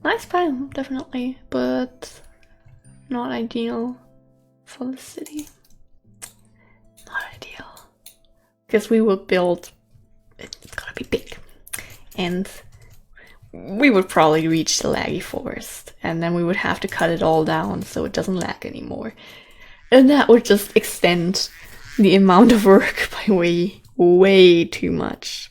Nice biome, definitely, but not ideal for the city. Not ideal. Because we will build, it's gonna be big. And we would probably reach the laggy forest, and then we would have to cut it all down so it doesn't lag anymore. And that would just extend the amount of work by way too much.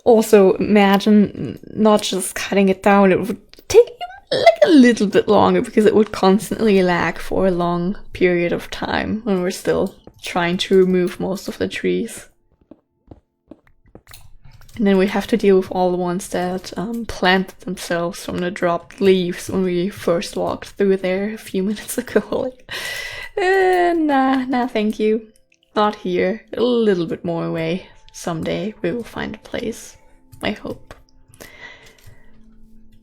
Also, imagine not just cutting it down, it would take like a little bit longer because it would constantly lag for a long period of time when we're still trying to remove most of the trees. And then we have to deal with all the ones that planted themselves from the dropped leaves when we first walked through there a few minutes ago. Like, nah, thank you. Not here. A little bit more away. Someday we will find a place, I hope.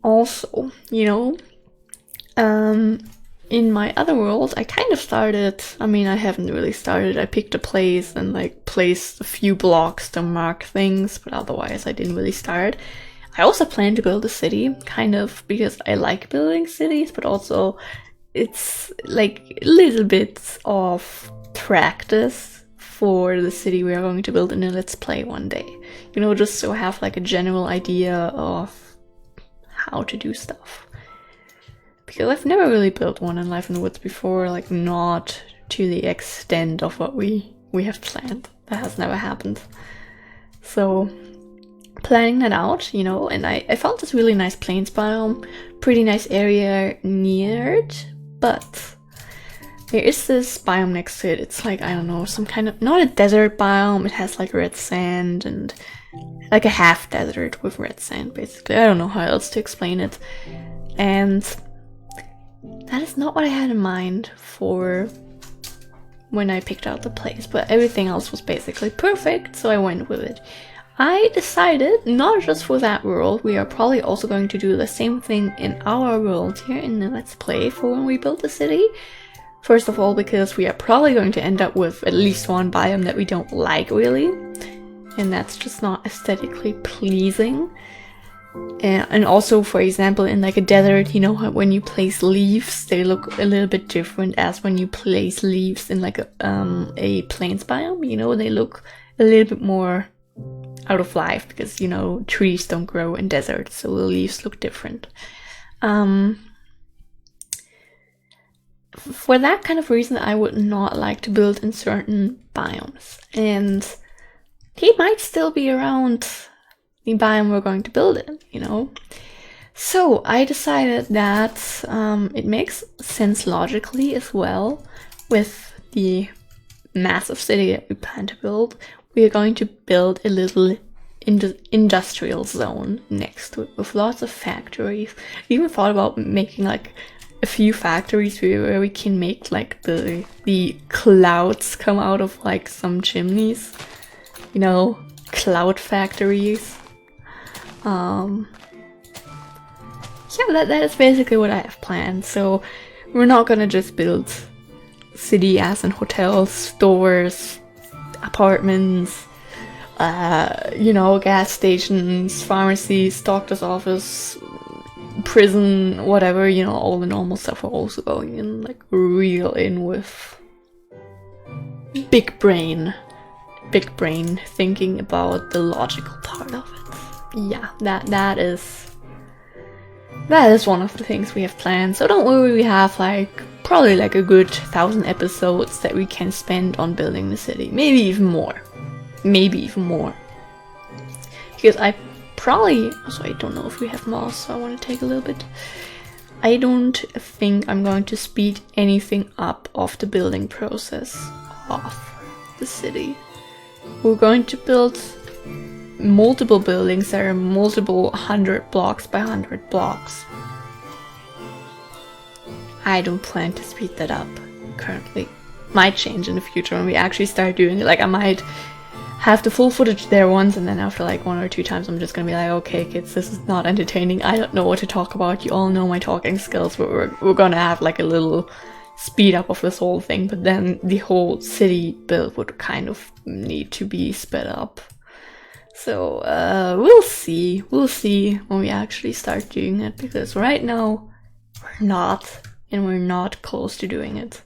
Also, you know, in my other world, I kind of started, I mean, I haven't really started, I picked a place and like placed a few blocks to mark things, but otherwise I didn't really start. I also plan to build a city, kind of, because I like building cities, but also it's like little bits of practice for the city we are going to build in a Let's Play one day. You know, just so I have like a general idea of how to do stuff. Because I've never really built one in Life in the Woods before, like not to the extent of what we have planned. That has never happened. So planning that out, you know, and I found this really nice plains biome, pretty nice area near it, but there is this biome next to it. It's like, I don't know, some kind of, not a desert biome. It has like red sand and like a half desert with red sand, basically. I don't know how else to explain it. And that is not what I had in mind for when I picked out the place, but everything else was basically perfect, so I went with it. I decided, not just for that world, we are probably also going to do the same thing in our world here in the Let's Play for when we build the city. First of all, because we are probably going to end up with at least one biome that we don't like, really. And that's just not aesthetically pleasing. And also, for example, in like a desert, you know, when you place leaves, they look a little bit different as when you place leaves in like a plains biome. You know, they look a little bit more out of life because, you know, trees don't grow in deserts, so the leaves look different. For that kind of reason, I would not like to build in certain biomes. And he might still be around the biome we're going to build in, you know? So I decided that it makes sense logically as well with the massive city that we plan to build. We are going to build a little industrial zone next to it with lots of factories. We even thought about making like a few factories where we can make like the clouds come out of like some chimneys, you know, cloud factories. Yeah, that is basically what I have planned. So we're not gonna just build city as in hotels, stores, apartments, you know, gas stations, pharmacies, doctor's office, prison, whatever, you know, all the normal stuff. We're also going in like real in with big brain thinking about the logical part of it. Yeah, that is one of the things we have planned. So don't worry, we have like probably like a good 1,000 episodes that we can spend on building the city. Maybe even more. Because I probably, also I don't know if we have mouse, so I want to take a little bit. I don't think I'm going to speed anything up of the building process of the city. We're going to build multiple buildings that are multiple 100 blocks by 100 blocks. I don't plan to speed that up currently. Might change in the future when we actually start doing it. Like I might have the full footage there once, and then after like 1 or 2 times I'm just gonna be like, okay kids, this is not entertaining, I don't know what to talk about, you all know my talking skills, but we're gonna have like a little speed up of this whole thing, but then the whole city build would kind of need to be sped up. So, we'll see. We'll see when we actually start doing it, because right now we're not, and we're not close to doing it.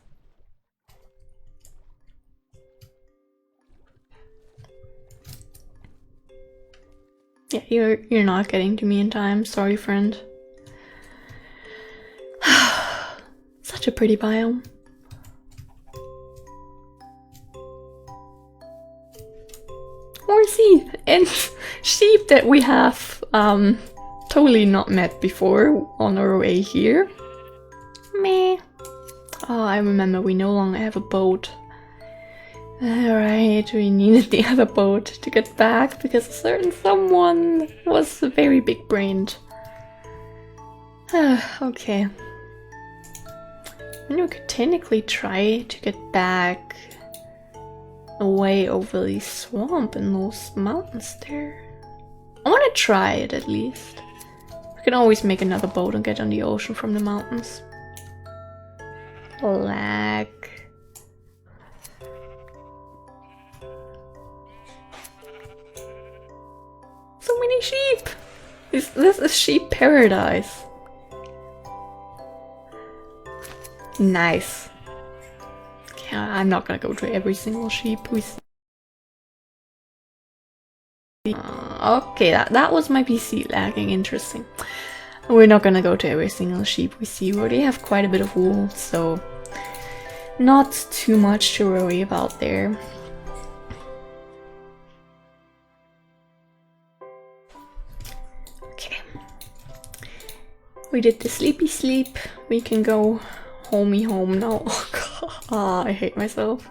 Yeah, you're not getting to me in time. Sorry, friend. Such a pretty biome. Horsey and sheep that we have totally not met before on our way here. Meh. Oh, I remember we no longer have a boat. Alright, we needed the other boat to get back because a certain someone was very big-brained. Okay. And we could technically try to get back away over the swamp and those mountains there. I want to try it at least. We can always make another boat and get on the ocean from the mountains. Lag. So many sheep! This is sheep paradise. Nice. Yeah, I'm not gonna go to every single sheep we see. Okay, that was my PC lagging. Interesting. We're not gonna go to every single sheep we see. We already have quite a bit of wool, so not too much to worry about there. Okay. We did the sleepy sleep. We can go homey home now. Oh god, I hate myself.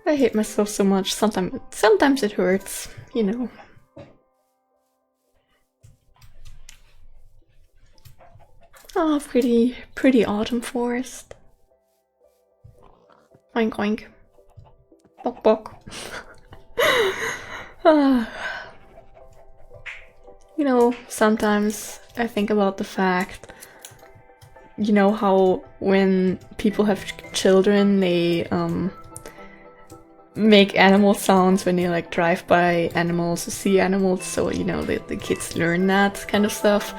I hate myself so much. Sometimes it hurts, you know. Oh, pretty autumn forest. Oink oink. Bok bok. You know, sometimes I think about the fact, you know how when people have children, they make animal sounds when they like drive by animals or see animals, so you know the kids learn that kind of stuff.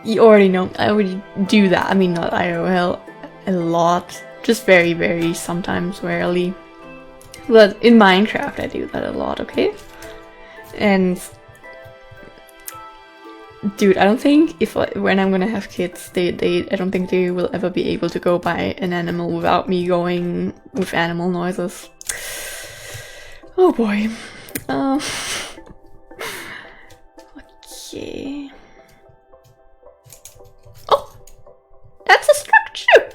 You already know, I already do that. I mean, not IRL a lot, just very sometimes, rarely. But in Minecraft I do that a lot, okay? And dude, I don't think when I'm gonna have kids, I don't think they will ever be able to go by an animal without me going with animal noises. Oh boy. Okay. Oh! That's a structure!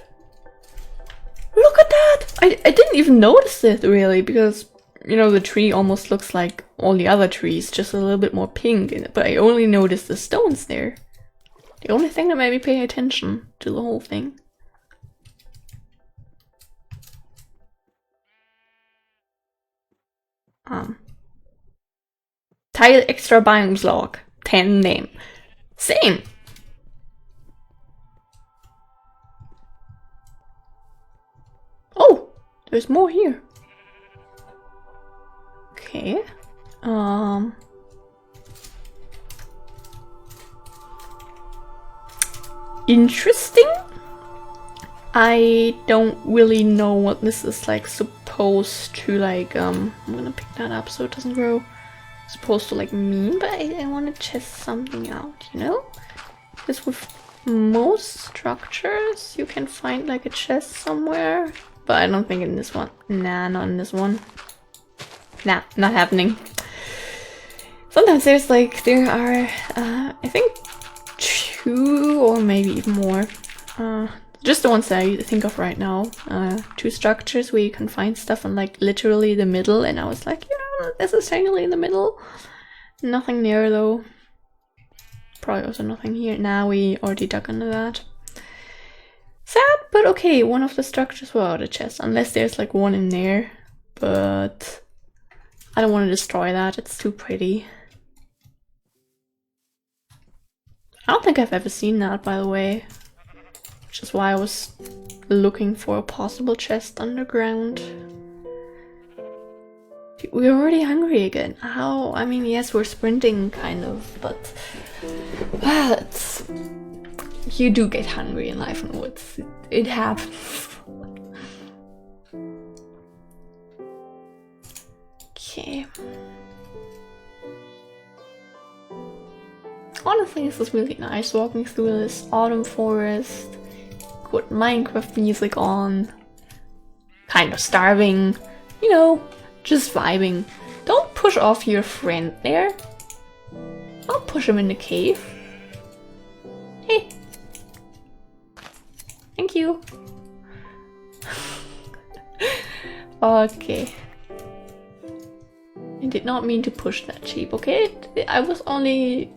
Look at that! I didn't even notice it really, because you know, the tree almost looks like all the other trees, just a little bit more pink, but I only noticed the stones there. The only thing that made me pay attention to the whole thing. Tile extra biomes log. 10 name. Same! Oh! There's more here. Okay. Interesting. I don't really know what this is like supposed to like, I'm gonna pick that up so it doesn't grow. Supposed to like mean, but I want to test something out, you know? Because with most structures you can find like a chest somewhere, but I don't think in this one. Nah, not in this one. Nah, not happening. Sometimes there's like, there are, I think 2 or maybe even more. Just the ones that I think of right now. 2 structures where you can find stuff in like literally the middle, and I was like, you know, not necessarily in the middle. Nothing there though. Probably also nothing here. Now we already dug into that. Sad, but okay, one of the structures were out of chest, unless there's like one in there. But I don't want to destroy that, it's too pretty. I don't think I've ever seen that, by the way. Which which is why I was looking for a possible chest underground. We're already hungry again. How? I mean, yes, we're sprinting kind of, but well, you do get hungry in Life in the Woods. It happens. Okay. Honestly, this is really nice walking through this autumn forest. Good Minecraft music on. Kind of starving. You know, just vibing. Don't push off your friend there. I'll push him in the cave. Hey. Thank you. Okay. I did not mean to push that sheep, okay? I was only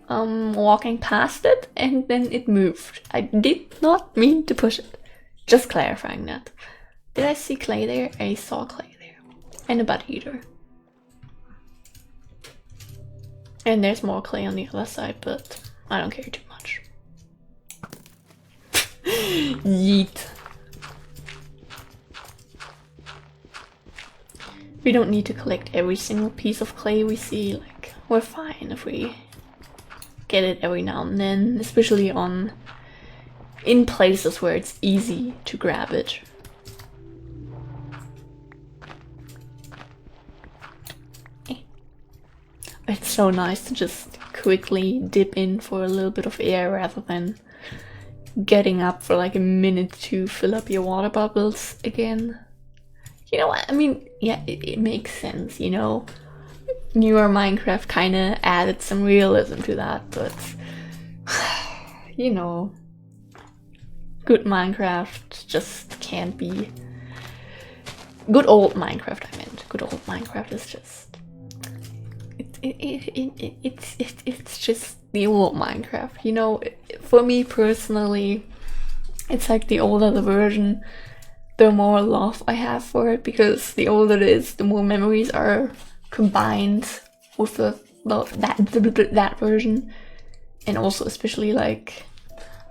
walking past it and then it moved. I did not mean to push it. Just clarifying that. Did I see clay there? I saw clay there. And a bud eater. And there's more clay on the other side, but I don't care too much. Yeet. We don't need to collect every single piece of clay we see, like, we're fine if we get it every now and then, especially in places where it's easy to grab it. It's so nice to just quickly dip in for a little bit of air rather than getting up for like a minute to fill up your water bubbles again. You know what? I mean, yeah, it makes sense, you know? Newer Minecraft kind of added some realism to that, but you know, good Minecraft just can't be. Good old Minecraft, I meant. Good old Minecraft is just. It's just the old Minecraft, you know? For me personally, it's like the older the version, the more love I have for it, because the older it is, the more memories are combined with that version. And also especially like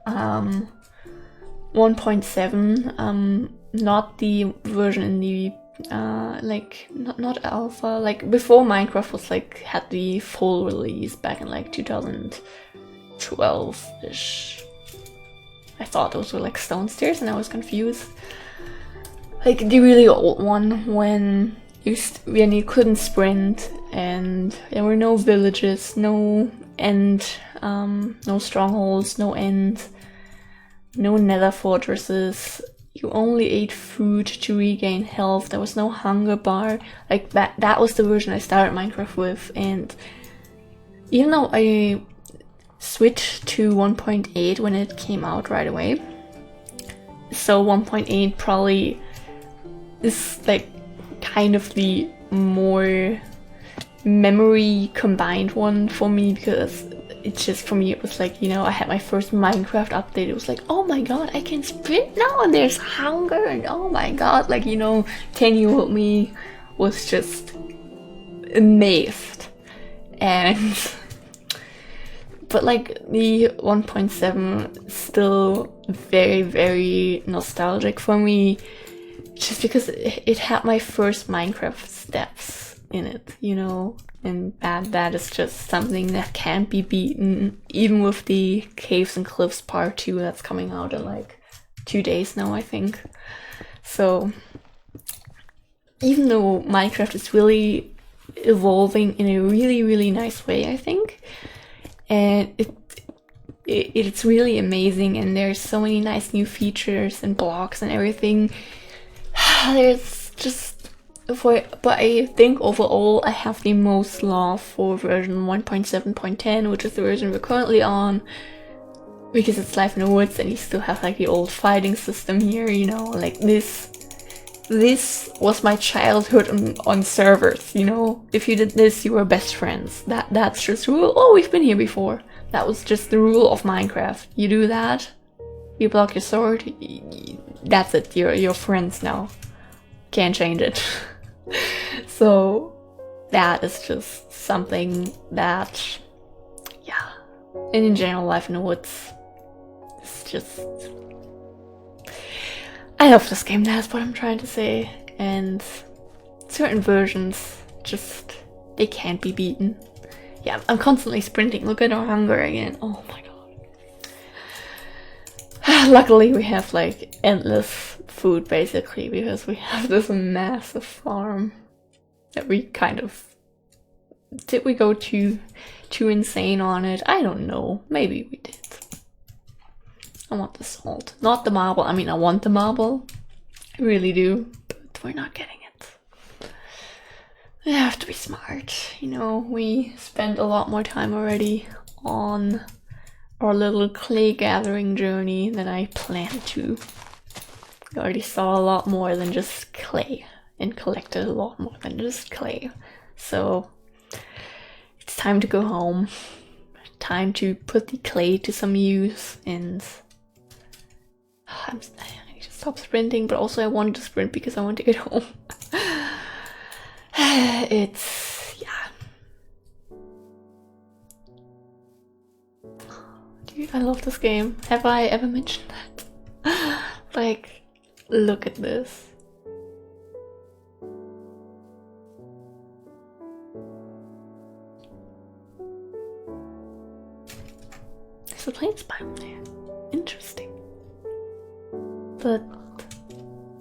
1.7, not the version in the like not alpha, like before Minecraft was like had the full release back in like 2012-ish. I thought those were like stone stairs and I was confused. Like the really old one when you couldn't sprint and there were no villages, no end, no strongholds, no end, no nether fortresses. You only ate food to regain health. There was no hunger bar. Like that was the version I started Minecraft with, and even though I switched to 1.8 when it came out right away, so 1.8 probably is like kind of the more memory combined one for me, because it's just, for me, it was like, you know, I had my first Minecraft update. It was like, oh my god, I can sprint now and there's hunger, and oh my god, like, you know, 10-year-old me was just amazed. And but like the 1.7 still very, very nostalgic for me, just because it had my first Minecraft steps in it, you know. And that is just something that can't be beaten, even with the Caves and Cliffs Part 2 that's coming out in like 2 days now, I think. So even though Minecraft is really evolving in a really, really nice way, I think, and it's really amazing, and there's so many nice new features and blocks and everything, there's just but I think overall I have the most love for version 1.7.10, which is the version we're currently on, because it's Life in the Woods and you still have like the old fighting system here, you know, like this was my childhood on servers, you know. If you did this, you were best friends. That's just rule. Oh, we've been here before. That was just the rule of Minecraft. You do that, you block your sword, that's it, you're friends now. Can't change it. So that is just something that, yeah, and in general, Life in the Woods is just I love this game, that's what I'm trying to say. And certain versions just, they can't be beaten. Yeah, I'm constantly sprinting. Look at our hunger again. Oh my god. Luckily we have like endless food basically, because we have this massive farm that we kind of... Did we go too insane on it? I don't know. Maybe we did. I want the salt, not the marble. I mean, I want the marble. I really do, but we're not getting it. We have to be smart. You know, we spent a lot more time already on our little clay gathering journey than I planned to. We already saw a lot more than just clay and collected a lot more than just clay. So it's time to go home. Time to put the clay to some use, and I need to stop sprinting, but also I wanted to sprint because I want to get home. It's... yeah. Dude, I love this game. Have I ever mentioned that? Like, look at this. There's a plains biome there. Interesting. But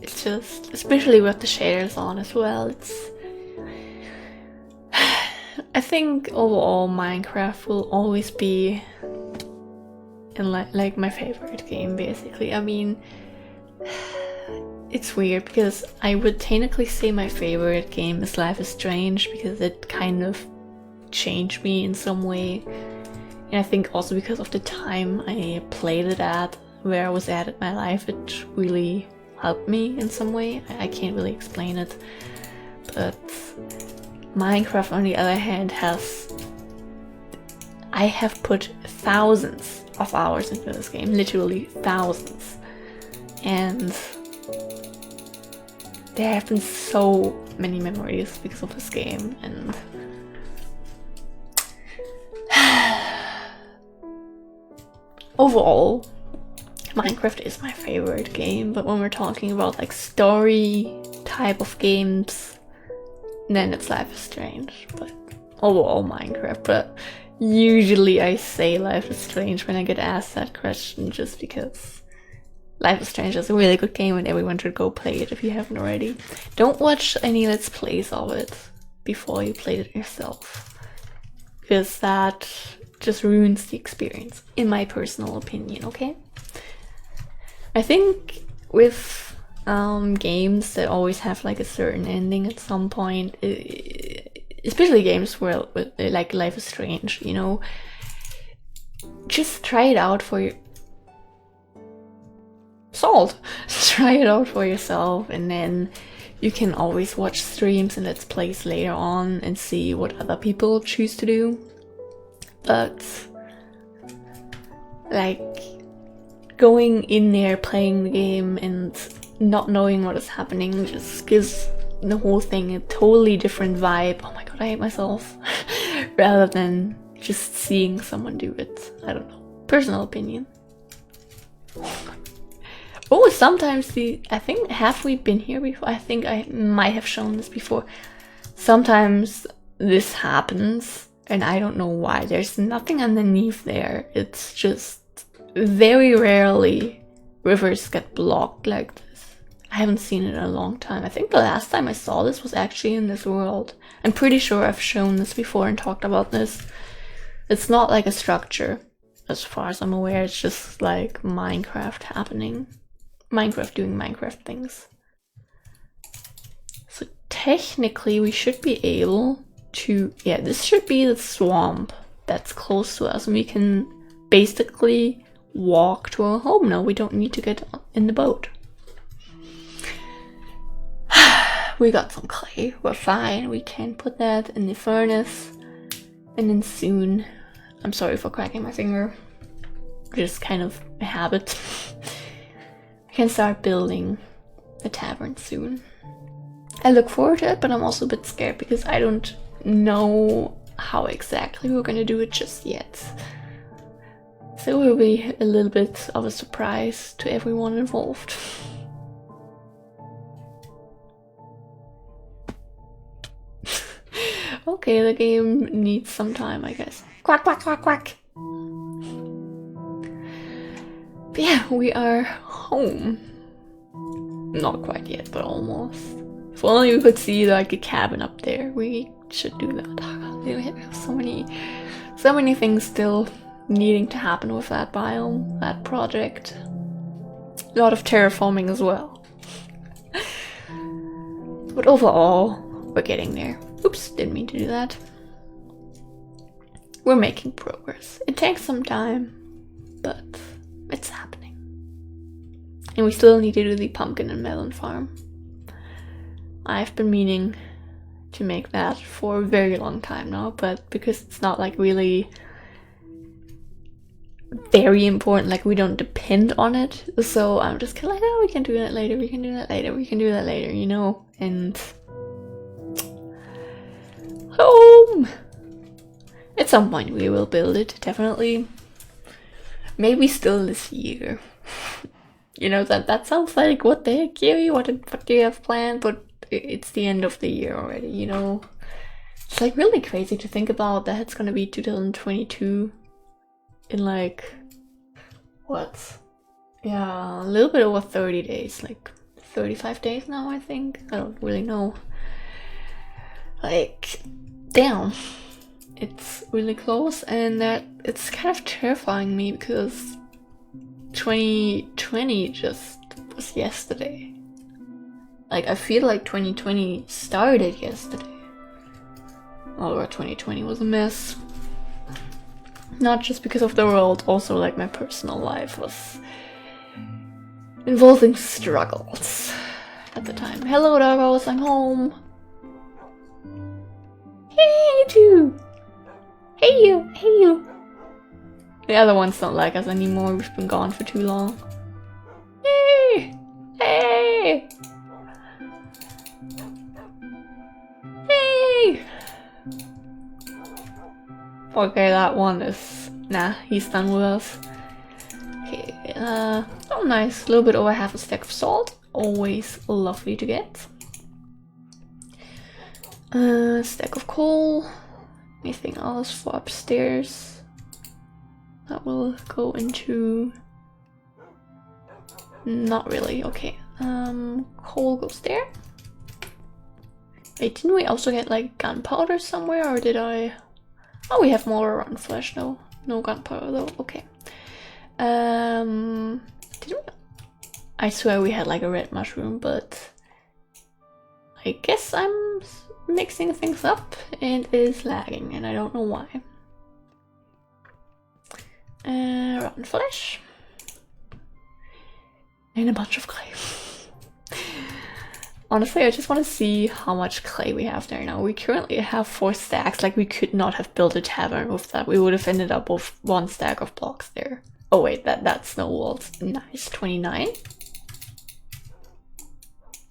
it's just, especially with the shaders on as well, it's... I think overall Minecraft will always be like my favorite game, basically. I mean, it's weird because I would technically say my favorite game is Life is Strange, because it kind of changed me in some way. And I think also because of the time I played it at, where I was at in my life, it really helped me in some way. I can't really explain it. But Minecraft, on the other hand, I have put thousands of hours into this game, literally thousands. And there have been so many memories because of this game, and overall, Minecraft is my favorite game. But when we're talking about like story type of games, then it's Life is Strange. But overall Minecraft. But usually I say Life is Strange when I get asked that question, just because Life is Strange is a really good game and everyone should go play it if you haven't already. Don't watch any Let's Plays of it before you play it yourself, because that just ruins the experience, in my personal opinion, okay? I think with games that always have like a certain ending at some point, especially games where like Life is Strange, you know, just try it out for your salt. Try it out for yourself, and then you can always watch streams and Let's Plays later on and see what other people choose to do. But like going in there, playing the game and not knowing what is happening just gives the whole thing a totally different vibe. Oh my god, I hate myself. Rather than just seeing someone do it. I don't know. Personal opinion. Oh, sometimes I think, have we been here before? I think I might have shown this before. Sometimes this happens and I don't know why. There's nothing underneath there. It's just very rarely rivers get blocked like this. I haven't seen it in a long time. I think the last time I saw this was actually in this world. I'm pretty sure I've shown this before and talked about this. It's not like a structure, as far as I'm aware. It's just like Minecraft happening. Minecraft doing Minecraft things. So technically we should be able to... yeah, this should be the swamp that's close to us, and we can basically walk to our home now. We don't need to get in the boat. We got some clay. We're fine. We can put that in the furnace. And then soon... I'm sorry for cracking my finger. Just kind of a habit. We can start building a tavern soon. I look forward to it, but I'm also a bit scared because I don't know how exactly we're gonna do it just yet. So it will be a little bit of a surprise to everyone involved. Okay, the game needs some time, I guess. Quack, quack, quack, quack. But yeah, we are home. Not quite yet, but almost. If only we could see like a cabin up there. We should do that. We have so many things still needing to happen with that biome, that project. A lot of terraforming as well. But overall, we're getting there. Oops, didn't mean to do that. We're making progress. It takes some time, but it's happening. And we still need to do the pumpkin and melon farm. I've been meaning to make that for a very long time now, but because it's not like really very important, like we don't depend on it, so I'm just kind of like, oh, we can do that later, we can do that later, we can do that later, you know? And home! At some point we will build it, definitely. Maybe still this year. You know, that sounds like, what the heck, Kiri? What do you have planned? But it's the end of the year already, you know? It's like really crazy to think about that it's gonna be 2022 in like, what? Yeah, a little bit over 30 days, like 35 days now, I think. I don't really know. Like, damn. It's really close, and that it's kind of terrifying me because 2020 just was yesterday. Like, I feel like 2020 started yesterday. Although 2020 was a mess. Not just because of the world, also like my personal life was involving struggles at the time. Hello doggos, I'm home. Hey, you two! Hey you! Hey you! The other ones don't like us anymore, we've been gone for too long. Hey! Hey! Hey! Okay, that one is... Nah, he's done with us. Okay, oh nice, a little bit over half a stack of salt. Always lovely to get. Stack of coal. Anything else for upstairs? That will go into... Not really, okay. Coal goes there. Wait, didn't we also get like gunpowder somewhere, or did I... Oh, we have more rotten flesh, no gunpowder though, okay. Didn't we... I swear we had like a red mushroom, but... I guess I'm mixing things up and it is lagging, and I don't know why. Rotten flesh. And a bunch of clay. Honestly, I just want to see how much clay we have there now. We currently have 4 stacks. Like, we could not have built a tavern with that. We would have ended up with 1 stack of blocks there. Oh wait, that's snow walls. Nice. 29.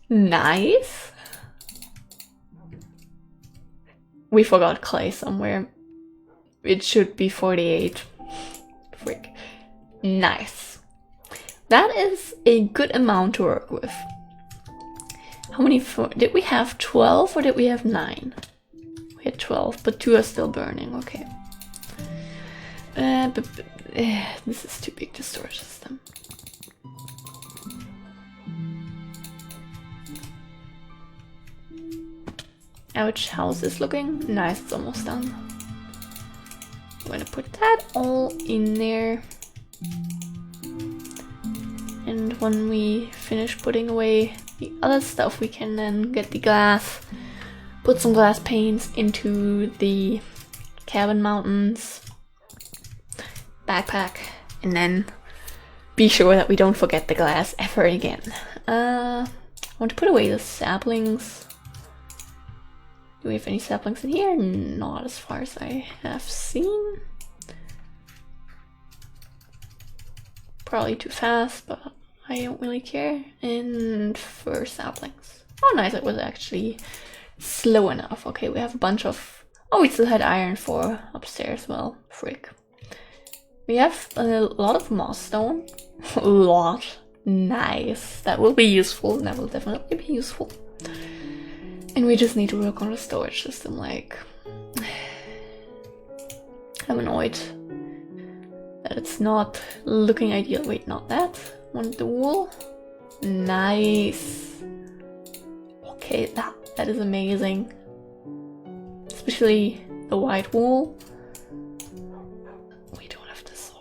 Nice. We forgot clay somewhere. It should be 48. Frick. Nice. That is a good amount to work with. How many did we have? 12 or did we have 9? We had 12, but 2 are still burning. Okay. This is too big to store system. Ouch, how's this looking? Nice, it's almost done. I'm gonna put that all in there. And when we finish putting away the other stuff, we can then get the glass, put some glass panes into the cabin mountains, backpack, and then be sure that we don't forget the glass ever again. I want to put away the saplings. Do we have any saplings in here? Not as far as I have seen. Probably too fast, but I don't really care. And for saplings. Oh nice, it was actually slow enough. Okay, we have a bunch of... Oh, we still had iron for upstairs. Well, frick. We have a lot of moss stone. A lot. Nice. That will be useful. That will definitely be useful. And we just need to work on the storage system, like... I'm annoyed that it's not looking ideal. Wait, not that. Want the wool? Nice. Okay, that is amazing. Especially the white wool. We don't have this.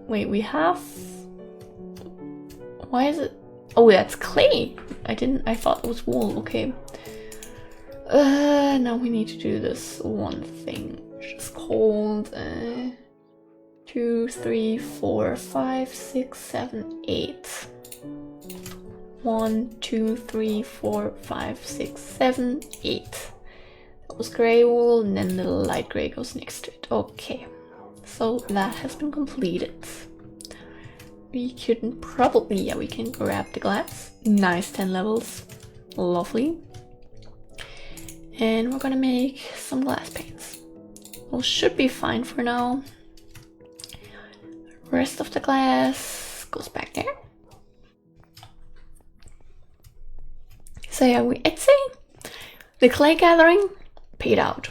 Wait, we have... Why is it... Oh, that's clay. I thought it was wool. Okay. Now we need to do this one thing, which is called 2, 3, 4, 5, 6, 7, 8. 1, 2, 3, 4, 5, 6, 7, 8. That was grey wool, and then the light grey goes next to it. Okay, so that has been completed. We can probably, yeah, we can grab the glass. Nice, 10 levels. Lovely. And we're gonna make some glass paints. Well, should be fine for now. Rest of the glass goes back there. So yeah, I'd say the clay gathering paid out.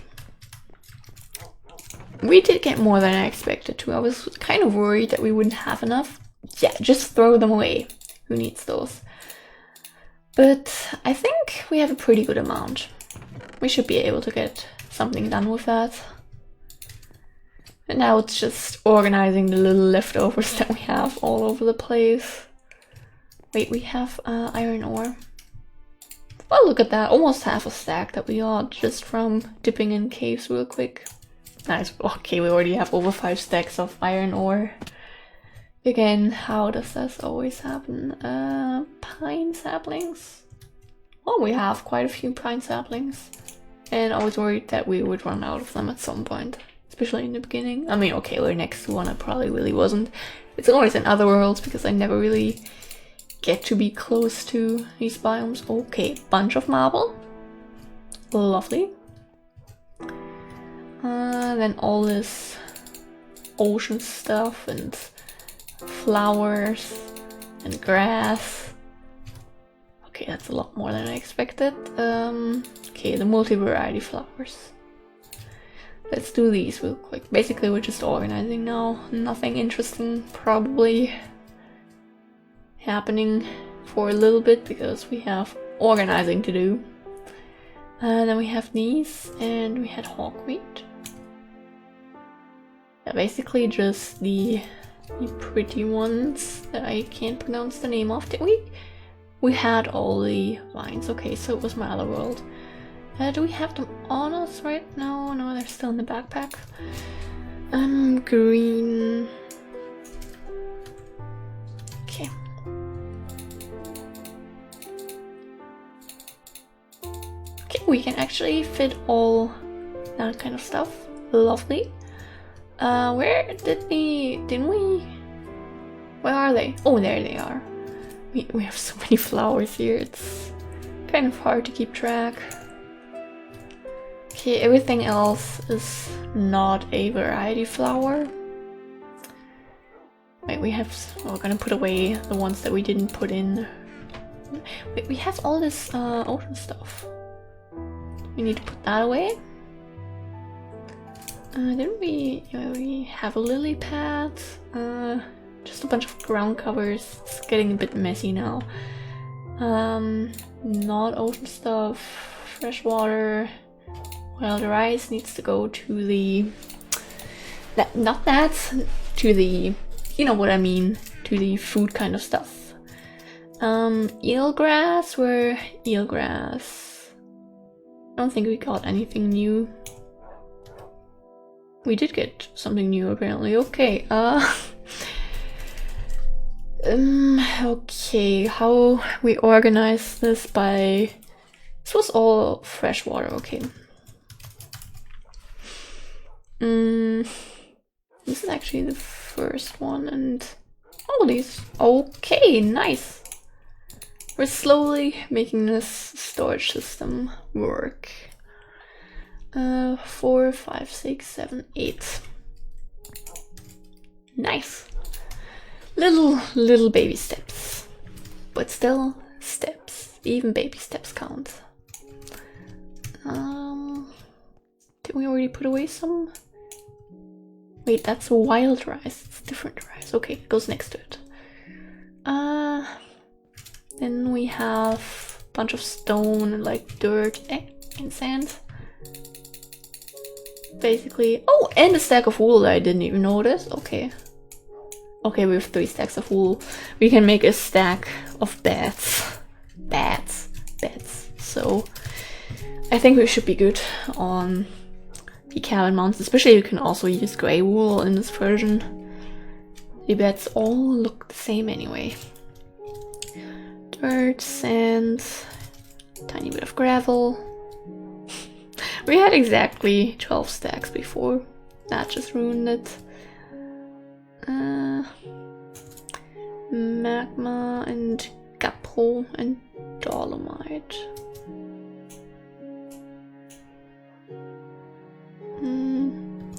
We did get more than I expected to. I was kind of worried that we wouldn't have enough. Yeah, just throw them away. Who needs those? But I think we have a pretty good amount. We should be able to get something done with that. And now it's just organizing the little leftovers that we have all over the place. Wait, we have iron ore. Oh, look at that. Almost half a stack that we got just from dipping in caves real quick. Nice. Okay, we already have over 5 stacks of iron ore. Again, how does this always happen? Pine saplings? Oh, we have quite a few pine saplings. And I was worried that we would run out of them at some point. Especially in the beginning. I mean, okay, we're next to one, I probably really wasn't. It's always in other worlds because I never really get to be close to these biomes. Okay, bunch of marble. Lovely. Then all this ocean stuff and flowers and grass. Okay, that's a lot more than I expected. Okay, the multi-variety flowers. Let's do these real quick. Basically, we're just organizing now. Nothing interesting probably happening for a little bit because we have organizing to do. Then we have these, and we had hawkweed. Yeah, basically just the pretty ones that I can't pronounce the name of. Did we? We had all the vines. Okay, so it was my other world. Do we have them on us right now? No, they're still in the backpack. Green. Okay. Okay, we can actually fit all that kind of stuff. Lovely. Where didn't we? Where are they? Oh, there they are. We have so many flowers here, it's kind of hard to keep track. Okay, everything else is not a variety flower. Wait, we're gonna put away the ones that we didn't put in. Wait, we have all this ocean stuff. We need to put that away. Didn't we? Yeah, we have a lily pad. Just a bunch of ground covers. It's getting a bit messy now. Not ocean stuff. Fresh water. Well, the rice needs to go to the... to the... You know what I mean. To the food kind of stuff. Eelgrass, where eelgrass? I don't think we got anything new. We did get something new apparently. Okay, okay, how we organize this by... This was all fresh water, okay. This is actually the first one, and all these. Okay, nice. We're slowly making this storage system work. 4, 5, 6, 7, 8. Nice. Little baby steps, but still steps. Even baby steps count. Did we already put away some? Wait, that's wild rice. It's different rice. Okay, it goes next to it. Then we have a bunch of stone and like dirt and sand. Basically. Oh, and a stack of wool that I didn't even notice. Okay. Okay, we have 3 stacks of wool. We can make a stack of beds. Beds. So I think we should be good on the cabin mounts. Especially you can also use grey wool in this version. The beds all look the same anyway. Dirt, sand, tiny bit of gravel. We had exactly 12 stacks before. That just ruined it. Magma and gabbro and dolomite.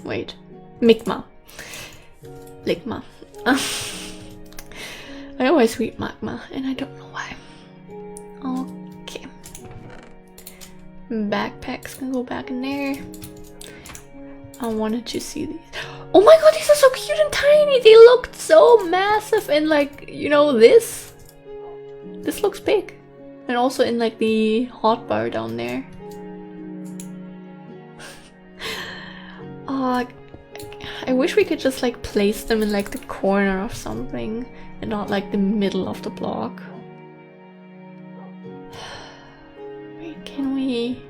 Wait. Migma. Ligma. I always read magma and I don't know why. Okay. Backpacks can go back in there. I wanted to see these. Oh my god, these are so cute and tiny! They looked so massive and like, you know, this looks big. And also in like the hotbar down there. I wish we could just like place them in like the corner of something and not like the middle of the block. Wait, can we...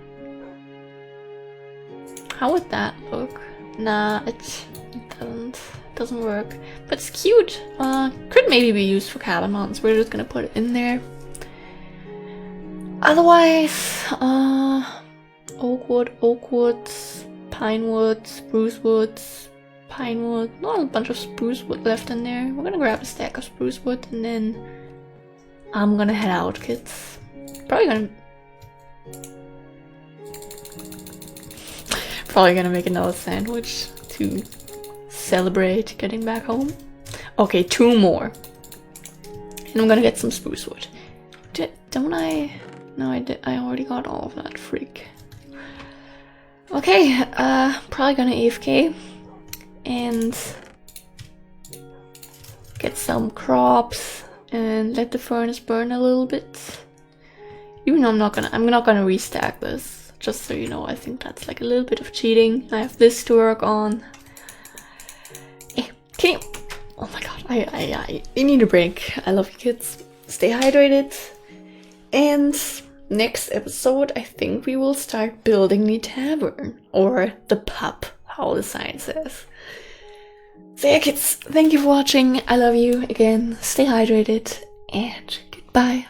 How would that look? Nah, it doesn't work. But it's cute. Could maybe be used for cabin mounts. We're just gonna put it in there. Otherwise, oak wood, pine wood, spruce wood, pine wood. Not a bunch of spruce wood left in there. We're gonna grab a stack of spruce wood and then I'm gonna head out, kids. Probably gonna make another sandwich to celebrate getting back home. Okay, 2 more. And I'm gonna get some spruce wood. Don't I? No, I did. I already got all of that, freak. Okay, probably gonna AFK and get some crops and let the furnace burn a little bit. Even though I'm not gonna restack this, just so you know. I think that's like a little bit of cheating. I have this to work on. Can you... Oh my god, I need a break. I love you, kids. Stay hydrated. And next episode, I think we will start building the tavern. Or the pub, how the sign says. So yeah, kids, thank you for watching. I love you again. Stay hydrated. And goodbye.